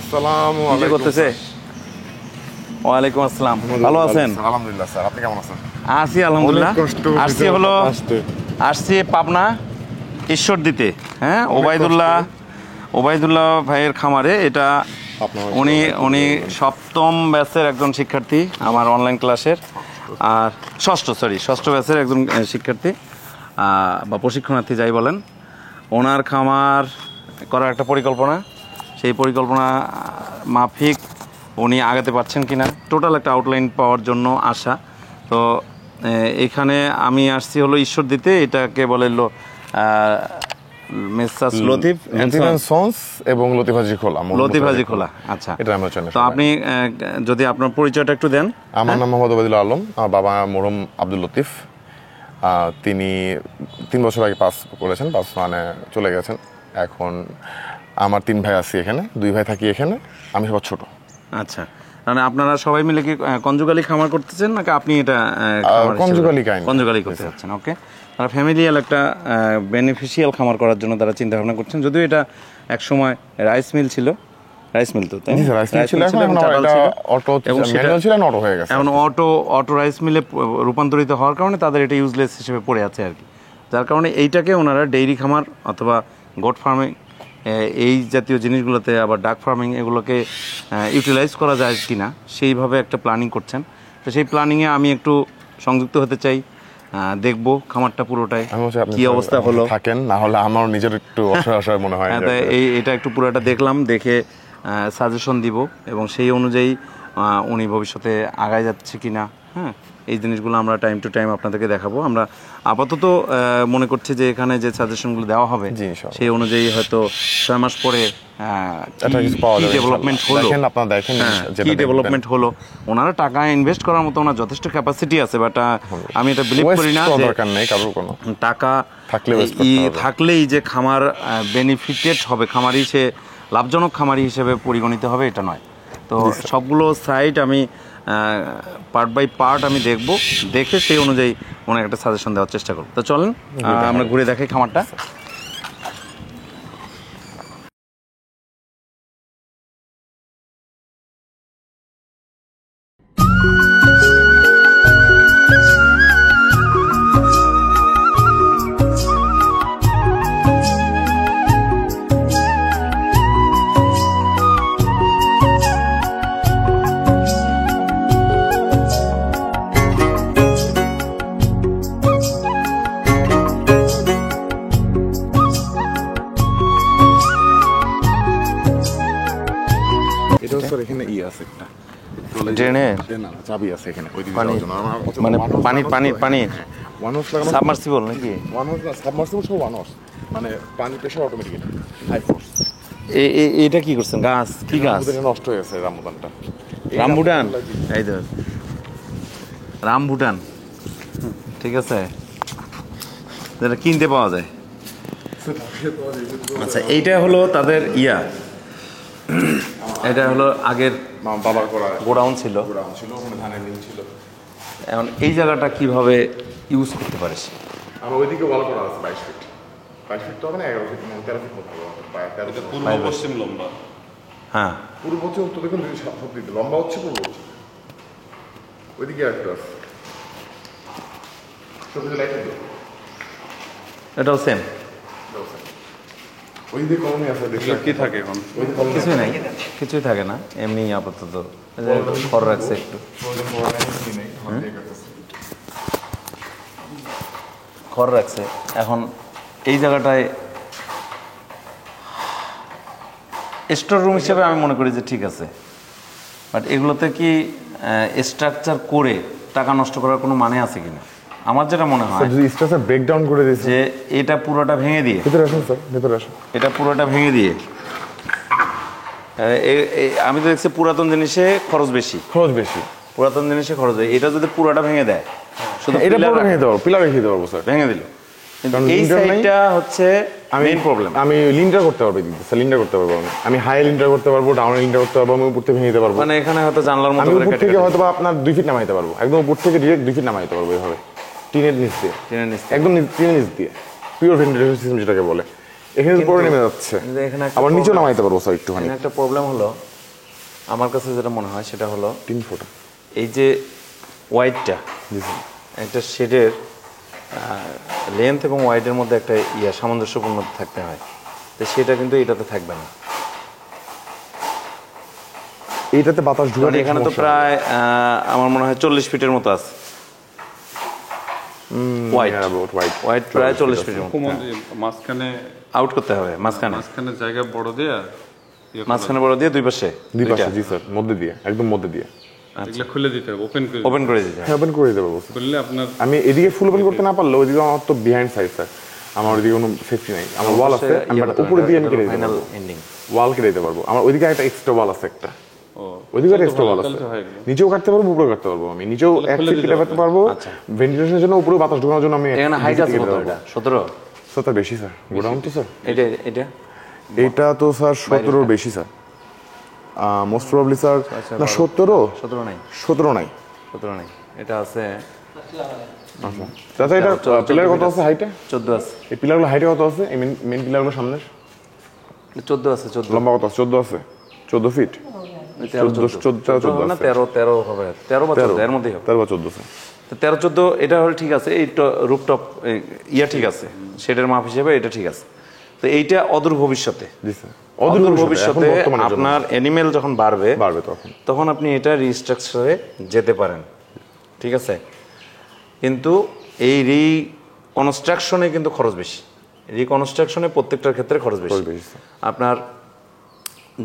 আসসালামু কি আলাইকুম করতেছে? ওয়ালাইকুম আসসালাম। ভালো আছেন? আলহামদুলিল্লাহ স্যার, আপনি কেমন আছেন? আছি আলহামদুলিল্লাহ। অনেক কষ্ট আসছি হলো আসছি পাবনা ঈশ্বর দিতে। হ্যাঁ, ওবায়দুল্লাহ ভাইয়ের খামারে। এটা উনি সপ্তম ব্যাচের একজন শিক্ষার্থী আমার অনলাইন ক্লাসের, আর ষষ্ঠ ব্যাচের একজন শিক্ষার্থী বা প্রশিক্ষণার্থী যাই বলেন। ওনার খামার করার একটা পরিকল্পনা, সেই পরিকল্পনা মাফিক উনি আগাতে পারছেন কিনা, টোটাল একটা আউটলাইন পাওয়ার জন্য আসা। তো এখানে আমি আসছি হলো ঈশ্বর দিতে, এটাকে বলে মেসাস লতিফ এন্ড সন্স এবং লতিফাজি খোলা। আচ্ছা, এটা আমরা জানি। তো আপনি যদি আপনার পরিচয়টা একটু দেন। আমার নাম মোহাম্মদ ওবায়দুল আলম, আমার বাবা মরহুম আব্দুল লতিফ। তিনি 3 বছর আগে পাস করেছেন, পাস মানে চলে গেছেন। এখন আমার 3 ভাই আছি এখানে, 2 ভাই থাকি এখানে, আমি সবার ছোট। আচ্ছা, মানে আপনারা সবাই মিলে কি কনজুগালি খামার করতেছেন নাকি আপনি এটা কনজুগালি করতে যাচ্ছেন? ওকে, তারা ফ্যামিলিয়াল একটা বেনিফিশিয়াল খামার করার জন্য তারা চিন্তা ভাবনা করছেন। যদিও এটা এক সময় রাইস মিল ছিল, রাইস মিল তো তাই এখন অটো রাইস মিলে রূপান্তরিত হওয়ার কারণে তাদের এটা ইউজলেস হিসেবে পড়ে আছে আর কি। যার কারণে এইটাকে ওনারা ডেইরি খামার অথবা গোট ফার্মিং এই জাতীয় জিনিসগুলোতে, আবার ডাক ফার্মিং, এগুলোকে ইউটিলাইজ করা যায় কিনা সেইভাবে একটা প্ল্যানিং করছেন। তো সেই প্ল্যানিংয়ে আমি একটু সংযুক্ত হতে চাই, দেখবো খামারটা পুরোটাই কি অবস্থা হলো। থাকেন না হলে আমার নিজের একটু অসহায় মনে হয়। এটা একটু পুরোটা দেখলাম, দেখে সাজেশন দিব এবং সেই অনুযায়ী উনি ভবিষ্যতে আগায় যাচ্ছে কিনা, হ্যাঁ, এই জিনিসগুলো আমরা টাইম টু টাইম আপনাদেরকে দেখাবো। আমরা আপাতত মনে করছি যে এখানে যে সাজেশনগুলো দেওয়া হবে সেই অনুযায়ী হয়তো 6 মাস পরে ডেভেলপমেন্ট হলো। ওনারা টাকা ইনভেস্ট করার মতো ওনার যথেষ্ট ক্যাপাসিটি আছে, বাট আমি এটা বিলিভ করি না যে টাকা থাকলেই যে খামার বেনিফিটেড হবে, খামারি সে লাভজনক খামারি হিসেবে পরিগণিত হবে, এটা নয়। তো সবগুলো সাইট আমি পার্ট বাই পার্ট আমি দেখে সেই অনুযায়ী ওনার একটা সাজেশন দেওয়ার চেষ্টা করব। তো চলেন আমরা ঘুরে দেখাই খামারটা। সাবমার্সিবল নাকি? মানে পানি প্রেসার অটোমেটিক, হাই ফোর্স। এটা কি করছেন? গাছ কি গাছ? নষ্ট হয়ে গেছে রামবুটানটা। রামবুটান, এই তো রামবুটান, ঠিক আছে, যেটা কিনতে পাওয়া যায়। আচ্ছা, এইটা হলো তাদের এটা হলো আগের বাবার গোডাউন ছিল। এখন এই জায়গাটা কিভাবে ইউজ করতে পারে সে? আমার ওইদিকে ওয়াল করা আছে 22 ফিট। 22 ফিট তো হবে না, 11 ফিট, 13 ফিট মতো হবে। পূর্ব পশ্চিম লম্বা। হ্যাঁ, পূর্ব পশ্চিম তো দেখুন লম্বা হচ্ছে পূর্ব পশ্চিম। ওইদিকে একটা আছে, সবুজ লাইট দিও। এটাও সেম। ওইদিকে কলোনি আছে, দেখলে কি থাকে এখন? কিছুই নাই, কিছুই থাকে না, এমনি আপাতত খড় রাখছে একটু, খড় রাখছে। এখন এই জায়গাটায় স্টোর রুম হিসেবে আমি মনে করি যে ঠিক আছে, বাট এগুলোতে কি স্ট্রাকচার করে টাকা নষ্ট করার কোনো মানে আছে কিনা? আমার যেটা মনে হয় যদি স্ট্রাকচার ব্রেকডাউন করে দিয়েছে, যে এটা পুরোটা ভেঙে দিয়ে, ভিতরে আসুন স্যার, ভিতরে আসুন, এটা পুরোটা ভেঙে দিয়ে, আমি তো দেখছি পুরাতন জিনিসে খরচ বেশি, পুরাতন জিনিসে খরচ হয়। এটা যদি পুরোটা ভেঙে দেয়, শুধু এটা পুরো ভেঙে দেবো, পিলার রেখে দিতে পারবো স্যার, ভেঙে দিল। কিন্তু এই সাইডটা হচ্ছে মেইন প্রবলেম। আমি লিন্টার করতে পারবো, লিন্টার করতে পারবো, আমি হাই লিন্টার করতে পারবো, ডাউন লিন্টার করতে পারবো, আমি উপর থেকে ভেঙে দিতে পারবো। মানে এখানে হয়তো জানলার মতো উপর থেকে হয়তো আপনার 2 ফিট নামাইতে পারবো, একদম উপর থেকে ডিরেক্ট 2 ফিট নামাইতে পারবো এইভাবে, টিনের নিচ দিয়ে, একদম টিনের নিচ দিয়ে, পিওর ভেন্টিলেশন সিস্টেম যেটাকে বলে। এখানে পরে নেমে যাচ্ছে, আবার নিচে নামাইতে পারবো স্যার। একটুখানি একটা প্রবলেম হলো, আমার কাছে যেটা মনে হয় সেটা হলো 3 ফুট। এই যে ওয়াইডটা, একটা শেডের লেন্থ এবং ওয়াইডের মধ্যে একটা সামঞ্জস্যপূর্ণ থাকতে হয়, তো সেটা কিন্তু এটাতে থাকবে না। এইটাতে বাতাস ঢুকাতে এখানে তো প্রায় আমার মনে হয় 40 ফিটের মতো আছে ওয়াইড প্রায় 40 ফিটের মতো। মাঝখানে আউট করতে হবে, মাঝখানে জায়গা বড় দিয়ে মাঝখানে বড় দিয়ে দুই পাশে দুই পাশে, জি স্যার, মধ্যে দিয়ে, একদম মধ্যে দিয়ে এগুলো খুলে দিতে হবে, ওপেন করে দিতে হবে। হ্যাঁ, ওপেন করে দেবো বস। করলে আপনার আমি এদিকে ফুল ওপেন করতে না পারলে ওইদিকে আমার তো বিহাইন্ড সাইড স্যার, আমার ওইদিকে কোনো সেফটি নাই। আমার ওয়াল আছে, আমি উপরে দিয়ে আমি কেটে দিতে ফাইনাল পারবো, এন্ডিং ওয়াল কেটে দিতে পারবো। আমার ওইদিকে একটা এক্সট্রা ওয়াল আছে, একটা ও ওইদিকে একটা এক্সট্রা ওয়াল আছে, তাহলে তো হয়ে গেল। নিচেও কাটতে পারবো, উপরেও কাটতে পারবো। আমি নিচেও এক ফিট কেটে কাটতে পারবো, ভেন্টিলেশনের জন্য, উপরেও বাতাস ঢোকানোর জন্য আমি এখানে হাইট আছে কত? এটা 17? স্যার তার বেশি স্যার, গোডাউন তো স্যার। এটা এটা এইটা তো স্যার 17-র বেশি স্যার, মোস্ট প্রবাবলি স্যার। না 17 নাই, 17 নাই। 17 নাই, এটা আছে। আচ্ছা চাচা, এটা পিলার কত আছে হাইটে? 14 আছে। এই পিলারগুলো হাইটে কত আছে? এই মেন পিলারগুলো সামনে 14 আছে। 14 লম্বা কত আছে? 14 আছে, 14 ফিট। 14 না 13 হবে, 13 বা 14 এর মধ্যেই হবে। 13 বা 14 স্যার। তো 13-14 এটা হলো ঠিক আছে। এই রুফটপ ঠিক আছে, শেডের মাপ হিসেবে এটা ঠিক আছে। তো এইটা অদূর ভবিষ্যতে, জি স্যার, অদূর ভবিষ্যতে আপনার অ্যানিমেল যখন বাড়বে তখন আপনি এটা রিস্ট্রাকচারে যেতে পারেন, ঠিক আছে। কিন্তু এই রিকনস্ট্রাকশনে কিন্তু খরচ বেশি, রিকনস্ট্রাকশনে প্রত্যেকটার ক্ষেত্রে খরচ বেশি। আপনার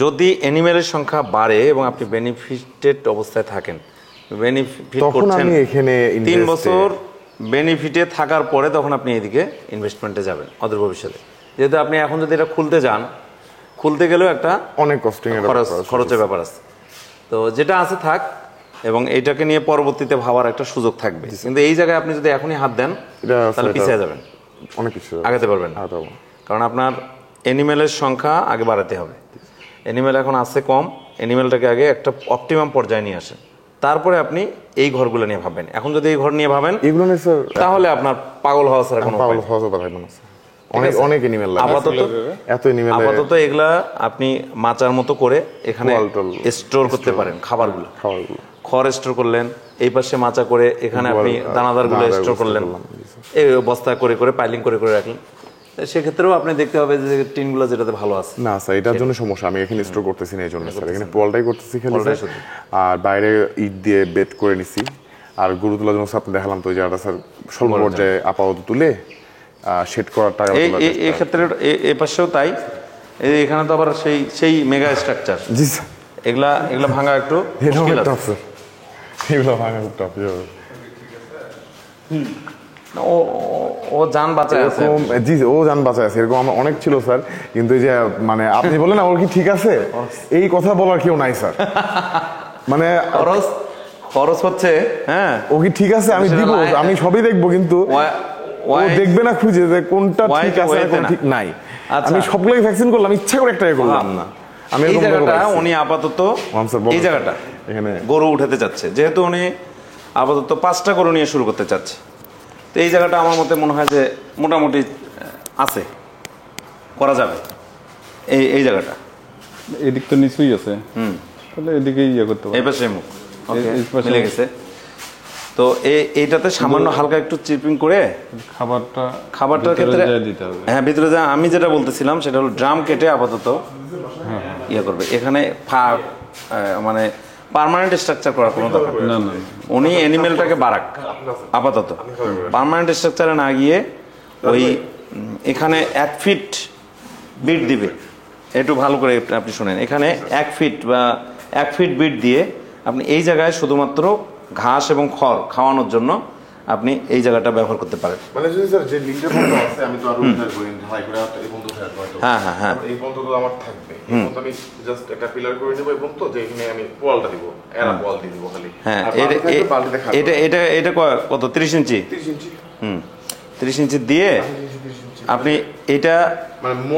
যদি অ্যানিমেলের সংখ্যা বাড়ে এবং আপনি বেনিফিটেড অবস্থায় থাকেন, বেনিফিট করছেন, 3 বছর বেনিফিটে থাকার পরে তখন আপনি এদিকে ইনভেস্টমেন্টে যাবেন অদূর ভবিষ্যতে। যেহেতু আপনি এখন যদি এটা খুলতে যান, খুলতে গেলেও একটা অনেক কস্টিং খরচের ব্যাপার আছে। তো যেটা আছে থাক, এবং এইটাকে নিয়ে পরবর্তীতে ভাবার একটা সুযোগ থাকবে। কিন্তু এই জায়গায় আপনি যদি এখনই হাত দেন তাহলে পিছিয়ে যাবেন, অনেক কিছু আগাতে পারবেন না। কারণ আপনার অ্যানিমেলের সংখ্যা আগে বাড়াতে হবে। অ্যানিমেল এখন আছে কম, অ্যানিমেলটাকে আগে একটা অপটিমাম পর্যায়ে নিয়ে আসেন, তারপরে আপনি এই ঘরগুলো নিয়ে ভাববেন। এখন যদি এই ঘর নিয়ে ভাবেন এগুলো নিয়ে স্যার, তাহলে আপনার পাগল হওয়া ছাড়া কোনো পাগল হওয়ার কথা না স্যার। অনেক অ্যানিমেল লাগে এত অ্যানিমেল। আপাতত এগুলা আপনি মাচার মতো করে এখানে স্টোর করতে পারেন। খাবারগুলো খড় স্টোর করলেন, এই পাশে মাচা করে এখানে আপনি দানাদারগুলো স্টোর করলেন, এই বস্তা করে করে পাইলিং করে করে রাখলেন। সেক্ষেত্রেও আপনি দেখতে হবে যে টিনগুলো যেটাতে ভালো আছে। না স্যার, এটার জন্য সমস্যা, আমি এখানে স্টোর করতেছি না, এই জন্য স্যার এখানে পোয়ালটাই করতেছি খালি স্যার। আর বাইরে ইট দিয়ে বেড করে নিছি। আর গরু তোলার জন্য আপনি দেখালাম তো ওই জায়গাটা স্যার স্বল্প পর্যায়ে আপাতত তুলে শেড করার টাকা। এই ক্ষেত্রে এই পাশেও তাই, এখানে তো আবার সেই মেগা স্ট্রাকচার। জি স্যার, এগুলা ভাঙা একটু মুশকিল আছে। এগুলো ভাঙা খুব টাফ। ও জান বাঁচায় আছে। জি, ও জান বাঁচায় আছে, এরকম আমার অনেক ছিল স্যার। কিন্তু এই যে মানে আপনি বললেন না ওর কি ঠিক আছে, এই কথা বলার কেউ নাই স্যার। মানে খরচ হচ্ছে, হ্যাঁ ও কি ঠিক আছে আমি দিব, আমি সবই দেখবো, কিন্তু ও দেখবে না খুঁজে যে কোনটা ঠিক আছে আর কোনটা ঠিক নাই। আমি সবগুলোই ভ্যাকসিন করলাম, ইচ্ছা করে একটাই করলাম না। আমি এই জায়গাটা উনি আপাতত এই জায়গাটা এখানে গরু উঠাতে চাচ্ছে, যেহেতু উনি আপাতত 5টা গরু নিয়ে শুরু করতে চাচ্ছে। তো এই জায়গাটা আমার মতে মনে হয় যে মোটামুটি আছে, করা যাবে। এই জায়গাটা এদিক তো নিচুই আছে, তাহলে এদিকে করতে পারবো। এই পাশে মুখ মিলে গেছে। তো এইটাতে সামান্য হালকা একটু চিপিং করে খাবারটার ক্ষেত্রে দিতে হবে। হ্যাঁ, ভিতরে যা আমি যেটা বলতেছিলাম সেটা হলো ড্রাম কেটে আপাতত করবে। এখানে মানে পার্মানেন্ট স্ট্রাকচার করার কোনো দরকার না। উনি অ্যানিমেলটাকে বাড়াক, আপাতত পার্মানেন্ট স্ট্রাকচারে না গিয়ে ওই এখানে 1 ফিট বিট দিবে। একটু ভালো করে আপনি শুনেন, এখানে 1 ফিট বা 1 ফিট বিট দিয়ে আপনি এই জায়গায় শুধুমাত্র ঘাস এবং খড় খাওয়ানোর জন্য আপনি এই জায়গাটা ব্যবহার করতে পারেন। মানে যদি স্যার যে লিংকের পর্যন্ত আছে আমি তো আরো উদ্ধার করি ঢালাই করে এই পর্যন্ত শেয়ার করব। হ্যাঁ এই পর্যন্ত তো আমার থাকবে। এই পর্যন্ত আমি জাস্ট একটা পিলার করে নেব, এবং তো যে এখানে আমি পোয়ালটা দিব, এরা পোয়াল দিয়ে দিব খালি। হ্যাঁ, এটা কত 30 ইঞ্চি? 30 ইঞ্চি। 30 ইঞ্চি দিয়ে আপনি এটা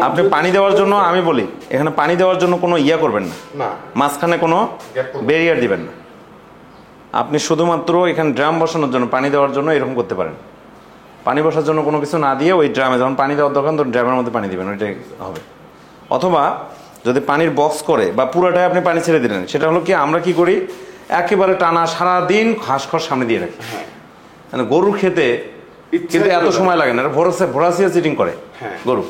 আপনি পানি দেওয়ার জন্য, আমি বলি এখানে পানি দেওয়ার জন্য কোনো করবেন না, মাঝখানে কোনো ব্যারিয়ার দিবেন না। আপনি শুধুমাত্র এখানে ড্রাম বসানোর জন্য, পানি দেওয়ার জন্য এরকম করতে পারেন। পানি বসার জন্য কোনো কিছু না দিয়ে ওই ড্রামে যখন পানি দেওয়ার দরকার তখন ড্রামের মধ্যে পানি দিবেন, ওইটাই হবে। অথবা যদি পানির বক্স করে বা পুরোটাই আপনি পানি ছেড়ে দিলেন, সেটা হলো কি আমরা কি করি, একেবারে টানা সারাদিন ঘাস খড় সামনে দিয়ে রাখি। মানে গরুর খেতে কিন্তু এত সময় লাগে না, ভোরাসিয়া চিটিং করে গরু।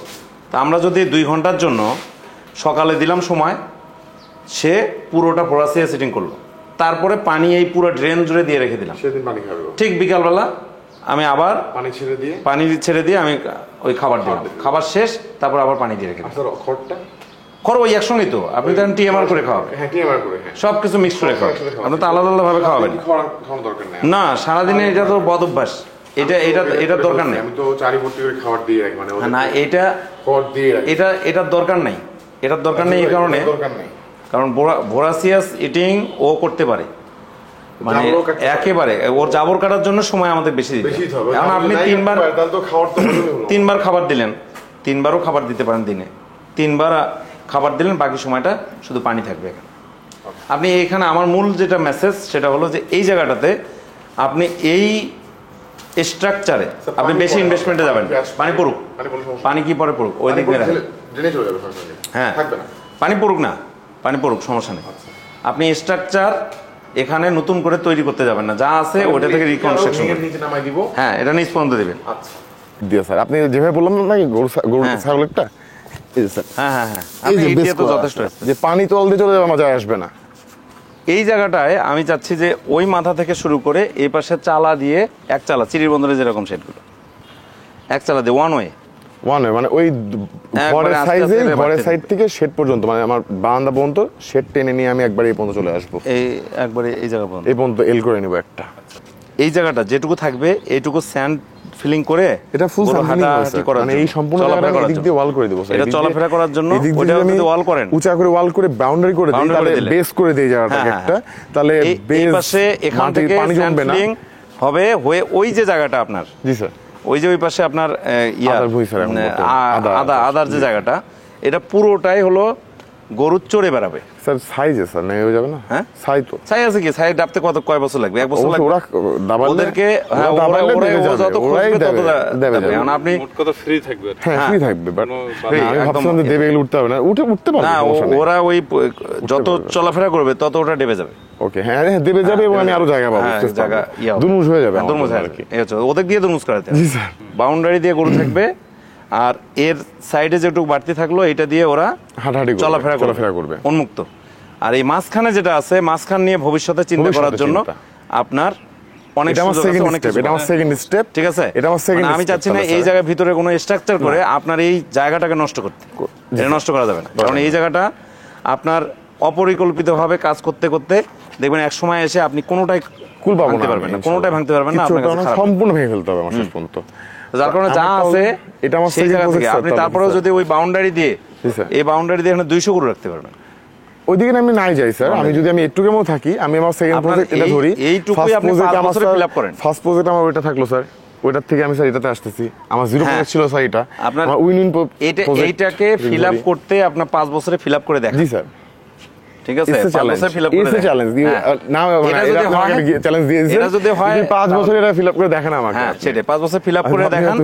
তা আমরা যদি 2 ঘন্টার জন্য সকালে দিলাম সময়, সে পুরোটা ভোরাসিয়া সিটিং করলো, তারপরে পানি এই পুরো ড্রেন জুড়ে দিয়ে রেখে দিলাম, সেদিন পানি খাবে। ঠিক বিকালবেলা আমি আবার পানি ছেড়ে দিয়ে আমি ওই খাবার দিলাম, খাবার শেষ, তারপর আবার পানি দিয়ে রেখে দিলাম। খড়টা খড় ওই একসঙ্গেই তো, আপনি তখন টিএমআর করে খাওয়াবেন, সব কিছু মিক্স করে খাওয়াবেন, আপনি তো আলাদা আলাদা ভাবে খাওয়াবেন না। সারাদিনে এটা তো বদ অভ্যাস, এটা দরকার নেই। আমি তো চারিপট্টি করে খাবার দিয়ে রাখি, মানে না খড় দিয়ে রাখি। এটার দরকার নেই, এটার দরকার নেই এই কারণে, কারণ ভোরাসিয়াস ইটিং ও করতে পারে, মানে একেবারে ওর জাবর কাটার জন্য সময় আমাদের বেশি দিতে হবে। কারণ আপনি 3বার খাবার দিলেন, 3বারও খাবার দিতে পারেন দিনে, 3বার খাবার দিলেন, বাকি সময়টা শুধু পানি থাকবে এখানে। আপনি এখানে আমার মূল যেটা মেসেজ সেটা হলো যে এই জায়গাটাতে আপনি এই স্ট্রাকচারে আপনি বেশি ইনভেস্টমেন্টে যাবেন। পানি পড়ুক, পানি কি পরে পড়ুক, ওই দিক দিয়ে হ্যাঁ পানি পড়ুক না, পানি পড়ুক, সমস্যা নেই। আপনি স্ট্রাকচার এখানে নতুন করে তৈরি করতে যাবেন না, যা আছে ওইটা থেকে রিকনস্ট্রাকশন হ্যাঁ এটা নিচ পর্যন্ত দিবেন। দিয়ে স্যার আপনি যেভাবে বললাম না গরু ছাগলেরটা, হ্যাঁ আপনি এই দিয়ে তো যথেষ্ট, যে পানি তল দিয়ে চলে যাবে, মজা আসবে না। এই জায়গাটায় আমি চাচ্ছি যে ওই মাথা থেকে শুরু করে এই পাশে চালা দিয়ে, এক চালা চিরির বন্দরে যেরকম সেটগুলো, এক চালা দিয়ে ওয়ান ওয়ে, মানে ওই ঘরের সাইজে, ঘরের সাইড থেকে শেড পর্যন্ত, মানে আমার বারান্দা পর্যন্ত শেড টেনে নিয়ে আমি একবার এই পর্যন্ত চলে আসবো, এই একবারে এই জায়গা পর্যন্ত, এই পর্যন্ত এল করে নিব একটা। এই জায়গাটা যেটুকু থাকবে এইটুকু স্যান্ড ফিলিং করে এটা ফুল হাঁটাহাঁটি করার, মানে এই সম্পূর্ণ জায়গাটা এদিক দিয়ে ওয়াল করে দেব স্যার, এটা চলাফেরা করার জন্য। ওটা যদি ওয়াল করেন, উঁচা করে ওয়াল করে বাউন্ডারি করে দেই, তাহলে বেস করে দেই জায়গাটাকে একটা, তাহলে এই পাশে এখান থেকে পানি জমবে না, হবে হয়ে ওই যে জায়গাটা আপনার, জি স্যার, ওই যে ওই পাশে আপনার আদার যে জায়গাটা, এটা পুরোটাই হলো গরু চড়ে বেড়াবে স্যার। সাইজে স্যার নেই হয়ে যাবে না? হ্যাঁ সাই তো সাই আছে কি, সাই ডাবতে কয় বছর লাগবে? 1 বছর লাগবে। ওরা ওদেরকে যত খুঁজবে তত দেবে, কারণ আপনি ফ্রি থাকবে, হ্যাঁ ফ্রি থাকবে, বাট আমি ভাবছিলাম যে দেবে, উঠতে হবে না, উঠতে পারবে না, ওরা ওই যত চলাফেরা করবে তত ওটা ডেবে যাবে। ওকে হ্যাঁ দেবে যাবে, এবং আমি আরো জায়গা পাবো, জায়গা দুর্মুষ হয়ে যাবে, দুর্মুষ আর কি, ওদের দিয়ে দুর্মুষ করাতে হবে। বাউন্ডারি দিয়ে গরু থাকবে, আর এর সাইডে যেটুকু বাড়তি থাকলো এটা দিয়ে ওরা হাঁটাহাঁটি চলাফেরা করবে উন্মুক্ত। আর এই মাঝখানে যেটা আছে, মাঝখান নিয়ে ভবিষ্যতে চিন্তা করার জন্য আপনার অনেক সেকেন্ড স্টেপ, ঠিক আছে। আমি চাচ্ছি না এই জায়গার ভিতরে কোনো স্ট্রাকচার করে আপনার এই জায়গাটাকে নষ্ট করতে, এটা নষ্ট করা যাবে না, কারণ এই জায়গাটা আপনার অপরিকল্পিতভাবে কাজ করতে করতে দেখবেন এক সময় এসে আপনি কোনোটাই ভাঙতে পারবেন না, কোনোটাই ভাঙতে পারবেন না, আপনার সম্পূর্ণ ভেঙে ফেলতে হবে আমার শেষ পর্যন্ত। যার কারণে যা আছে এটা আমার সেই জায়গা থেকে আপনি তারপরেও যদি ওই বাউন্ডারি দিয়ে, এই বাউন্ডারি দিয়ে এখানে 200 গরু রাখতে পারবেন। ওইদিকে আমি নাই যাই স্যার, আমি যদি আমি একটু কেমন থাকি, আমি আমার সেকেন্ড প্রজেক্ট এটা ধরি, এইটুকুই আপনি 5 বছরে ফিল আপ করেন। ফার্স্ট প্রজেক্ট আমার ওইটা থাকলো স্যার, ওইটার থেকে আমি স্যার এটাতে আসতেছি, আমার 0 প্রজেক্ট ছিল স্যার, এটা আপনার উইন এইটাকে ফিল আপ করতে আপনার 5 বছরে ফিল আপ করে দেখেন। জি স্যার, ঠিক আছে, 5 বছর ফিল আপ করে দেখেন, চ্যালেঞ্জ না, এটা চ্যালেঞ্জ দিয়েছে, এটা যদি হয় 5 বছর এটা ফিল আপ করে দেখেন আমাকে। হ্যাঁ সেটা 5 বছর ফিল আপ করে দেখেন,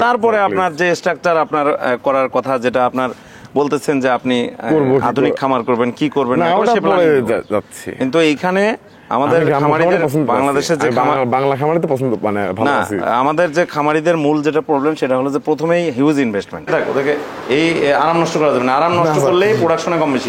তারপরে আপনার যে স্ট্রাকচার আপনার করার কথা, যেটা আপনার বলতেছেন যে আপনি আধুনিক খামার করবেন, কি করবেন না, কিন্তু এইখানে আমাদের খামারিদের, বাংলাদেশের যে বাংলা খামারিতে পছন্দ, মানে ভালো আছে, আমাদের যে খামারিদের মূল যেটা প্রবলেম সেটা হলো যে প্রথমেই হিউজ ইনভেস্টমেন্ট, ওদেরকে এই আরাম নষ্ট করা যাবে না, আরাম নষ্ট করলেই প্রোডাকশনে কম বেশি